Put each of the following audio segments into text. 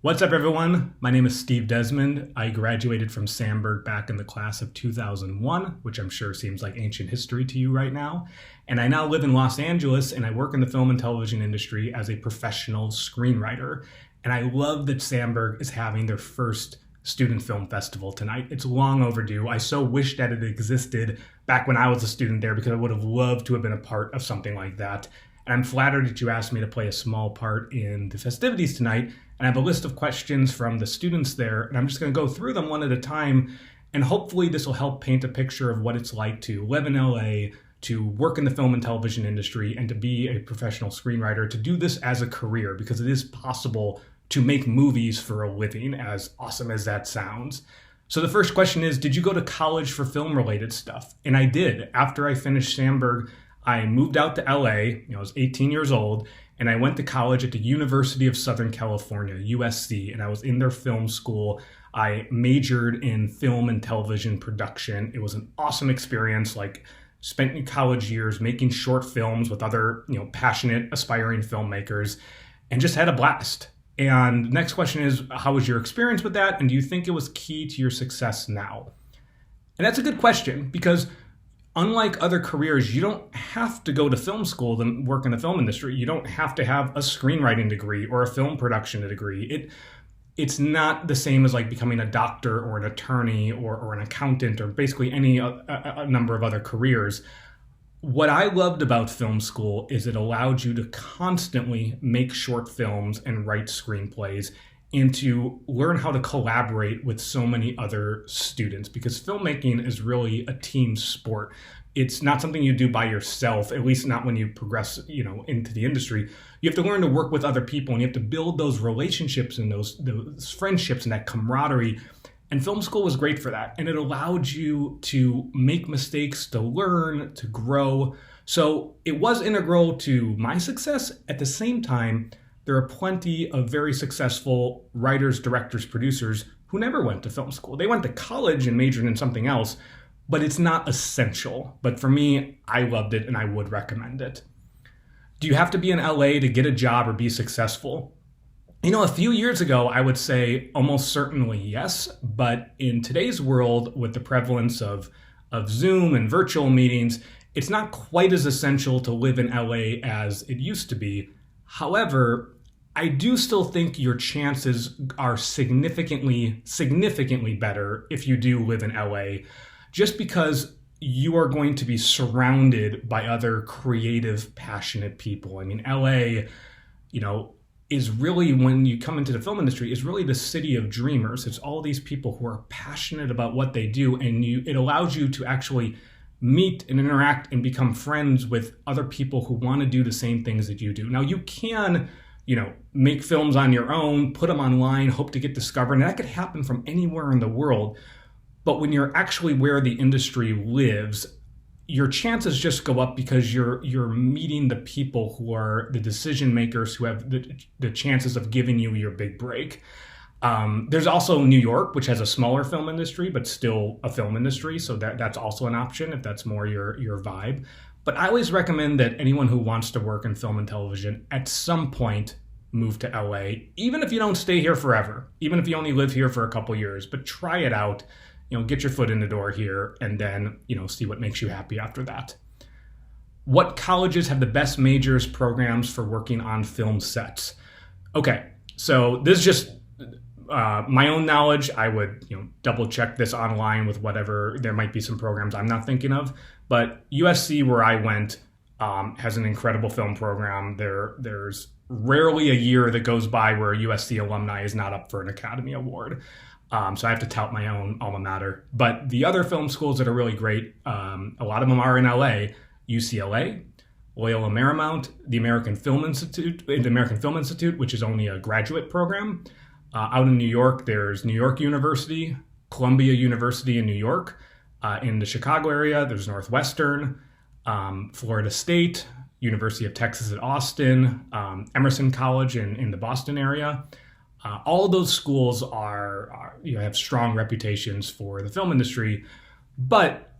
What's up, everyone? My name is Steve Desmond. I graduated from Sandberg back in the class of 2001, which I'm sure seems like ancient history to you right now. And I now live in Los Angeles, and I work in the film and television industry as a professional screenwriter. And I love that Sandberg is having their first student film festival tonight. It's long overdue. I so wish that it existed back when I was a student there, because I would have loved to have been a part of something like that. And I'm flattered that you asked me to play a small part in the festivities tonight. And I have a list of questions from the students there, and I'm just going to go through them one at a time. And hopefully this will help paint a picture of what it's like to live in LA, to work in the film and television industry, and to be a professional screenwriter, to do this as a career, because it is possible to make movies for a living, as awesome as that sounds. So the first question is, did you go to college for film-related stuff? And I did. After I finished Sandberg, I moved out to LA. I was 18 years old, and I went to college at the University of Southern California, USC, and I was in their film school. I majored in film and television production. It was an awesome experience. Spent college years making short films with other, passionate, aspiring filmmakers, and just had a blast. And the next question is, how was your experience with that? And do you think it was key to your success now? And that's a good question, because unlike other careers, you don't have to go to film school to work in the film industry. You don't have to have a screenwriting degree or a film production degree. It's not the same as becoming a doctor or an attorney or an accountant or basically any a number of other careers. What I loved about film school is it allowed you to constantly make short films and write screenplays, and to learn how to collaborate with so many other students, because filmmaking is really a team sport. It's not something you do by yourself, at least not when you progress, into the industry. You have to learn to work with other people, and you have to build those relationships and those friendships and that camaraderie. And film school was great for that. And it allowed you to make mistakes, to learn, to grow. So it was integral to my success. At the same time, there are plenty of very successful writers, directors, producers who never went to film school. They went to college and majored in something else, but it's not essential. But for me, I loved it and I would recommend it. Do you have to be in LA to get a job or be successful? A few years ago, I would say almost certainly yes. But in today's world, with the prevalence of Zoom and virtual meetings, it's not quite as essential to live in LA as it used to be. However, I do still think your chances are significantly better if you do live in LA, just because you are going to be surrounded by other creative, passionate people. I mean, LA, is really, when you come into the film industry, is really the city of dreamers. It's all these people who are passionate about what they do, and it allows you to actually meet and interact and become friends with other people who want to do the same things that you do. Now, you can, make films on your own, put them online, hope to get discovered, and that could happen from anywhere in the world. But when you're actually where the industry lives, your chances just go up, because you're meeting the people who are the decision makers, who have the chances of giving you your big break. There's also New York, which has a smaller film industry, but still a film industry. So that's also an option if that's more your vibe. But I always recommend that anyone who wants to work in film and television at some point move to LA, even if you don't stay here forever, even if you only live here for a couple years, but try it out. Get your foot in the door here, and then, see what makes you happy after that. What colleges have the best majors programs for working on film sets? Okay, so this is just my own knowledge. I would, double check this online with whatever. There might be some programs I'm not thinking of, but USC, where I went, has an incredible film program. There's rarely a year that goes by where a USC alumni is not up for an Academy Award. So I have to tout my own alma mater. But the other film schools that are really great, a lot of them are in LA: UCLA, Loyola Marymount, the American Film Institute, which is only a graduate program. Out in New York, there's New York University, Columbia University in New York. In the Chicago area, there's Northwestern, Florida State, University of Texas at Austin, Emerson College in the Boston area. All those schools have strong reputations for the film industry, but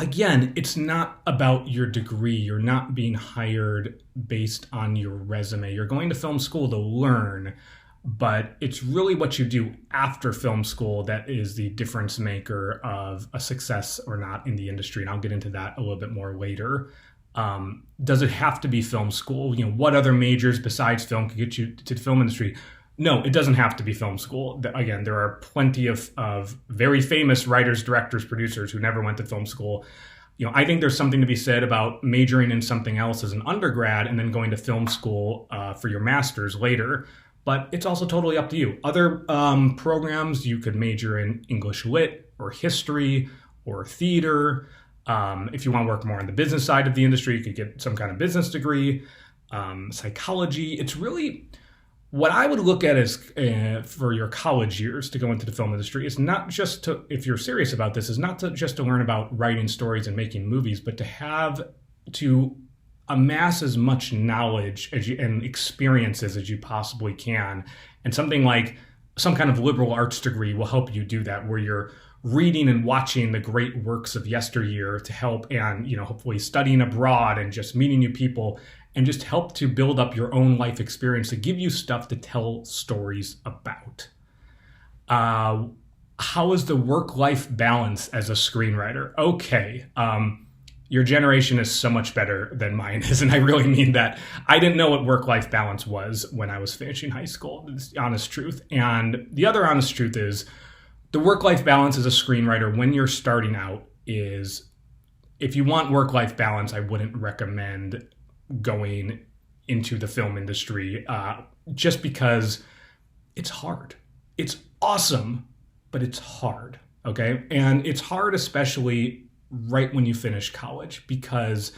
again, it's not about your degree. You're not being hired based on your resume. You're going to film school to learn, but it's really what you do after film school that is the difference maker of a success or not in the industry. And I'll get into that a little bit more later. Does it have to be film school? What other majors besides film could get you to the film industry? No, it doesn't have to be film school. Again, there are plenty of very famous writers, directors, producers who never went to film school. I think there's something to be said about majoring in something else as an undergrad and then going to film school for your master's later. But it's also totally up to you. Other programs, you could major in English Lit or history or theater. If you want to work more on the business side of the industry, you could get some kind of business degree, psychology. It's really what I would look at as for your college years to go into the film industry is not just to, if you're serious about this, is not just to learn about writing stories and making movies, but to amass as much knowledge and experiences as you possibly can. And something like some kind of liberal arts degree will help you do that, where you're reading and watching the great works of yesteryear to help, and hopefully studying abroad and just meeting new people, and just help to build up your own life experience to give you stuff to tell stories about. How is the work-life balance as a screenwriter? Okay, your generation is so much better than mine is, and I really mean that. I didn't know what work-life balance was when I was finishing high school. It's the honest truth. And the other honest truth is the work-life balance as a screenwriter when you're starting out is, if you want work-life balance, I wouldn't recommend going into the film industry just because it's hard. It's awesome, but it's hard, okay? And it's hard especially right when you finish college, because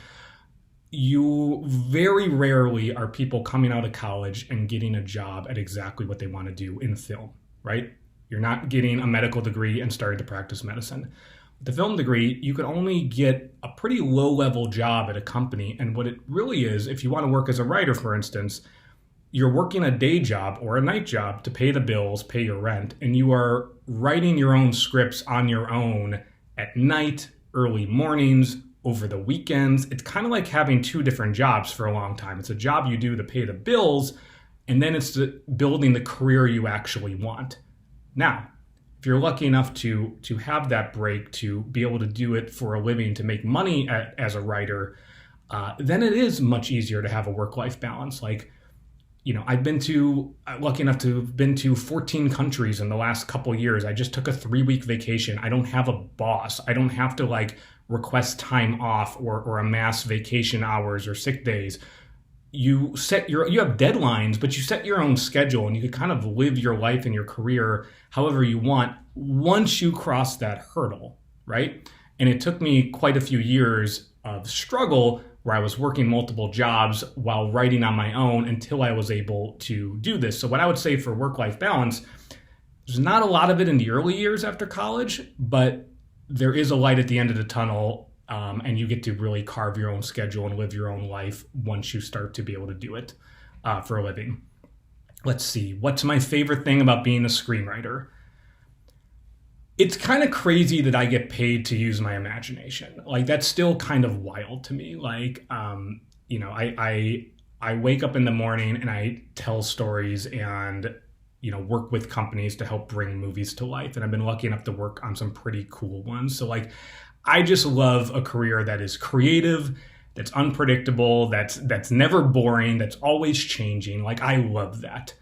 you very rarely are people coming out of college and getting a job at exactly what they want to do in film, right? You're not getting a medical degree and starting to practice medicine. With the film degree, you can only get a pretty low-level job at a company, and what it really is, if you want to work as a writer, for instance, you're working a day job or a night job to pay the bills, pay your rent, and you are writing your own scripts on your own at night, early mornings, over the weekends. It's kind of like having two different jobs for a long time. It's a job you do to pay the bills, and then it's building the career you actually want. Now, if you're lucky enough to have that break, to be able to do it for a living, to make money as a writer, then it is much easier to have a work-life balance. Like, I've been lucky enough to have been to 14 countries in the last couple years. I just took a 3-week vacation. I don't have a boss. I don't have to request time off or amass vacation hours or sick days. You have deadlines, but you set your own schedule, and you can kind of live your life and your career however you want once you cross that hurdle, right? And it took me quite a few years of struggle where I was working multiple jobs while writing on my own until I was able to do this. So what I would say for work-life balance, there's not a lot of it in the early years after college, but there is a light at the end of the tunnel, and you get to really carve your own schedule and live your own life once you start to be able to do it for a living. Let's see, what's my favorite thing about being a screenwriter? It's kind of crazy that I get paid to use my imagination. That's still kind of wild to me. I wake up in the morning and I tell stories and, work with companies to help bring movies to life. And I've been lucky enough to work on some pretty cool ones. So I just love a career that is creative, that's unpredictable, that's never boring, that's always changing. I love that.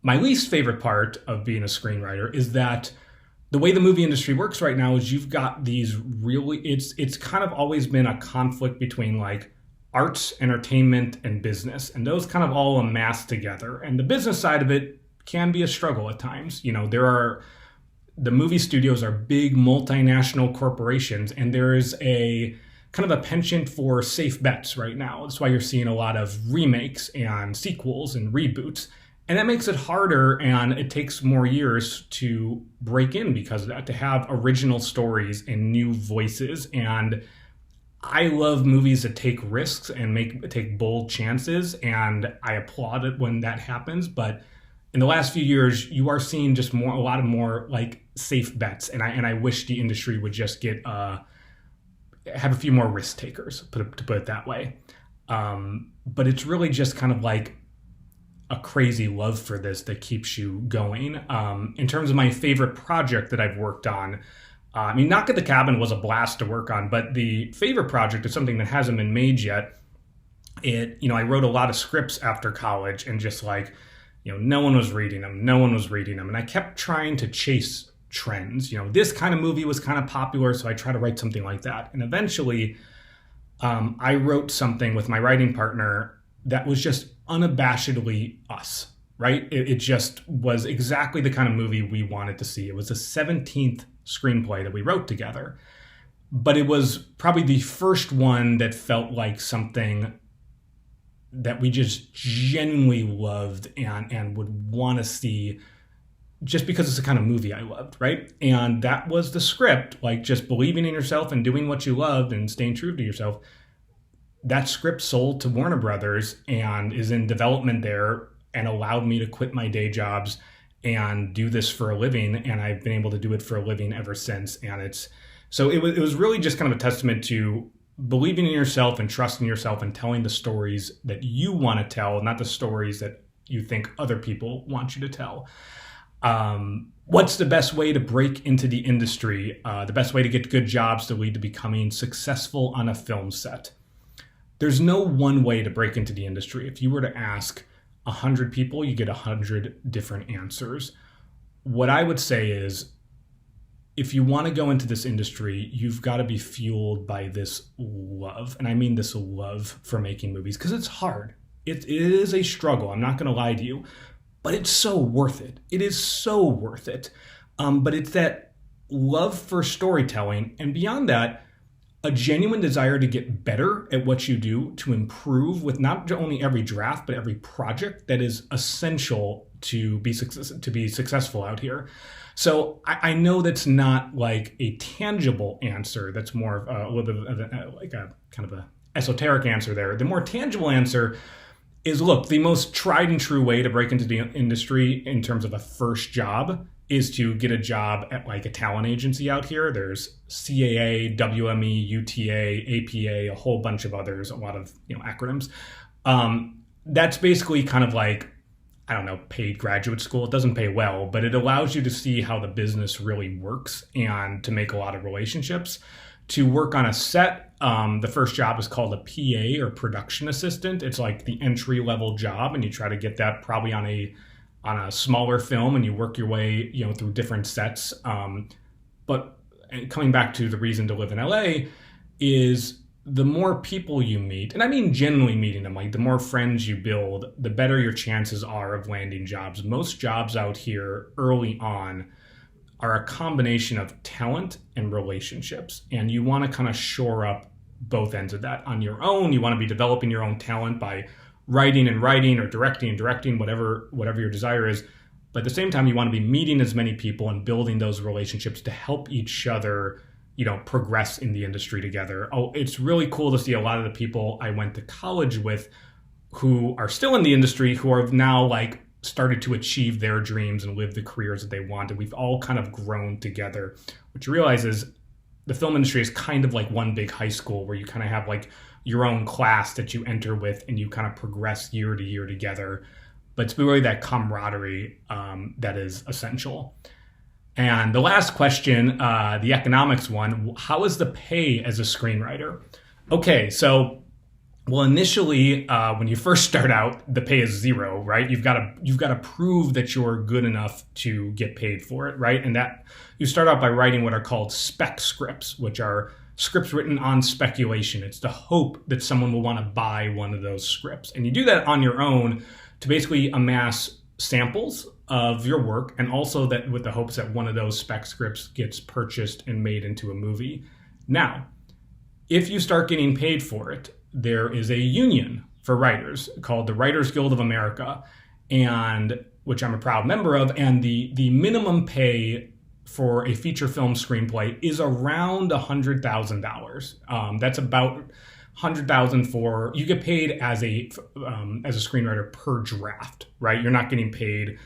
My least favorite part of being a screenwriter is that the way the movie industry works right now is you've got these it's kind of always been a conflict between arts, entertainment, and business. And those kind of all amass together. And the business side of it can be a struggle at times. The movie studios are big multinational corporations, and there is a kind of a penchant for safe bets right now. That's why you're seeing a lot of remakes and sequels and reboots. And that makes it harder, and it takes more years to break in because of that, to have original stories and new voices. And I love movies that take risks and take bold chances, and I applaud it when that happens. But in the last few years, you are seeing just a lot more safe bets, and I wish the industry would just have a few more risk takers, to put it that way. But it's really just kind of a crazy love for this that keeps you going. In terms of my favorite project that I've worked on, I mean, Knock at the Cabin was a blast to work on, but the favorite project is something that hasn't been made yet. I wrote a lot of scripts after college, and just like, no one was reading them. And I kept trying to chase trends. This kind of movie was kind of popular, so I tried to write something like that. And eventually, I wrote something with my writing partner that was just unabashedly us, right? It just was exactly the kind of movie we wanted to see. It was the 17th screenplay that we wrote together, but it was probably the first one that felt like something that we just genuinely loved and would want to see, just because it's the kind of movie I loved, right? And that was the script, like just believing in yourself and doing what you loved and staying true to yourself. That script sold to Warner Brothers and is in development there, and allowed me to quit my day jobs and do this for a living. And I've been able to do it for a living ever since. And it was really just kind of a testament to believing in yourself and trusting yourself and telling the stories that you want to tell, not the stories that you think other people want you to tell. What's the best way to break into the industry? The best way to get good jobs to lead to becoming successful on a film set. There's no one way to break into the industry. If you were to ask 100 people, you get 100 different answers. What I would say is, if you want to go into this industry, you've got to be fueled by this love. And I mean this love for making movies, because it's hard. It is a struggle. I'm not going to lie to you, but it's so worth it. It is so worth it. But it's that love for storytelling. And beyond that, a genuine desire to get better at what you do, to improve with not only every draft, but every project that is essential to be successful out here. So I know that's not like a tangible answer. That's more of a little bit of a kind of a esoteric answer there. The more tangible answer is, look, the most tried and true way to break into the industry in terms of a first job is to get a job at like a talent agency out here. There's CAA, WME, UTA, APA, a whole bunch of others, a lot of acronyms. That's basically kind of like, I don't know, paid graduate school. It doesn't pay well, but it allows you to see how the business really works and to make a lot of relationships. To work on a set, the first job is called a PA, or production assistant. It's like the entry level job, and you try to get that probably on a smaller film, and you work your way, through different sets. But coming back to the reason to live in LA is, the more people you meet, and I mean genuinely meeting them, like the more friends you build, the better your chances are of landing jobs. Most jobs out here early on are a combination of talent and relationships, and you want to kind of shore up both ends of that. On your own, you want to be developing your own talent by writing, or directing, whatever your desire is. But at the same time, you want to be meeting as many people and building those relationships to help each other, progress in the industry together. Oh, it's really cool to see a lot of the people I went to college with who are still in the industry, who are now like started to achieve their dreams and live the careers that they wanted. We've all kind of grown together. What you realize is the film industry is kind of like one big high school, where you kind of have like your own class that you enter with, and you kind of progress year to year together. But it's really that camaraderie that is essential. And the last question, the economics one, how is the pay as a screenwriter? Okay, so, well, initially, when you first start out, the pay is zero, right? You've got to prove that you're good enough to get paid for it, right? And that you start out by writing what are called spec scripts, which are scripts written on speculation. It's the hope that someone will want to buy one of those scripts. And you do that on your own to basically amass samples of your work, and also that with the hopes that one of those spec scripts gets purchased and made into a movie. Now, if you start getting paid for it, there is a union for writers called the Writers Guild of America, and which I'm a proud member of, and the minimum pay for a feature film screenplay is around $100,000. That's about $100,000 for, you get paid as a screenwriter per draft, right? You're not getting paid,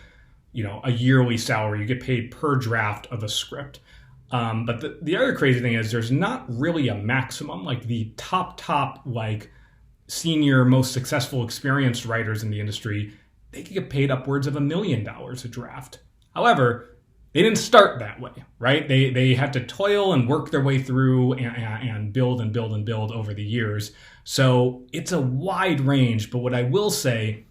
a yearly salary. You get paid per draft of a script. But the other crazy thing is there's not really a maximum. Like the top, like senior, most successful, experienced writers in the industry, they could get paid upwards of $1 million a draft. However, they didn't start that way, right? They had to toil and work their way through and build and build and build over the years. So it's a wide range, but what I will say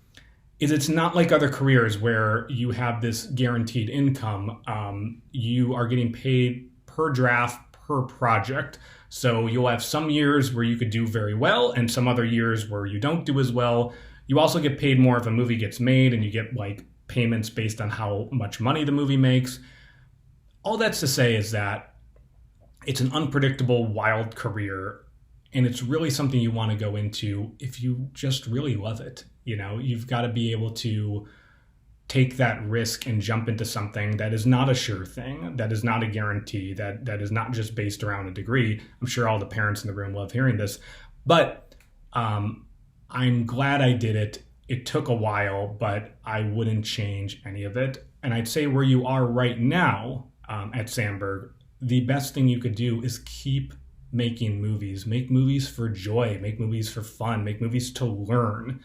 is it's not like other careers where you have this guaranteed income. You are getting paid per draft, per project. So you'll have some years where you could do very well and some other years where you don't do as well. You also get paid more if a movie gets made, and you get like payments based on how much money the movie makes. All that's to say is that it's an unpredictable, wild career, and it's really something you want to go into if you just really love it. You know, you've got to be able to take that risk and jump into something that is not a sure thing, that is not a guarantee, that is not just based around a degree. I'm sure all the parents in the room love hearing this, but I'm glad I did it. It took a while, but I wouldn't change any of it. And I'd say where you are right now at Sandberg, the best thing you could do is keep making movies. Make movies for joy, make movies for fun, make movies to learn,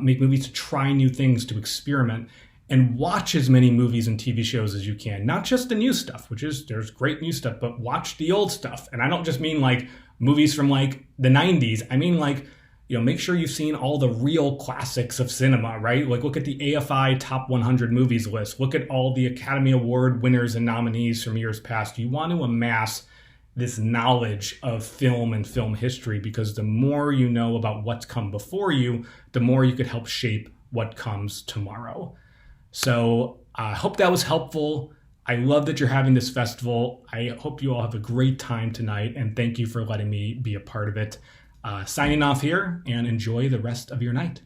make movies to try new things, to experiment, and watch as many movies and TV shows as you can. Not just the new stuff, which is, there's great new stuff, but watch the old stuff. And I don't just mean like movies from like the 90s. I mean like, you know, make sure you've seen all the real classics of cinema, right? Like look at the AFI Top 100 Movies list. Look at all the Academy Award winners and nominees from years past. You want to amass this knowledge of film and film history, because the more you know about what's come before you, the more you could help shape what comes tomorrow. So I hope that was helpful. I love that you're having this festival. I hope you all have a great time tonight, and thank you for letting me be a part of it. Signing off here, and enjoy the rest of your night.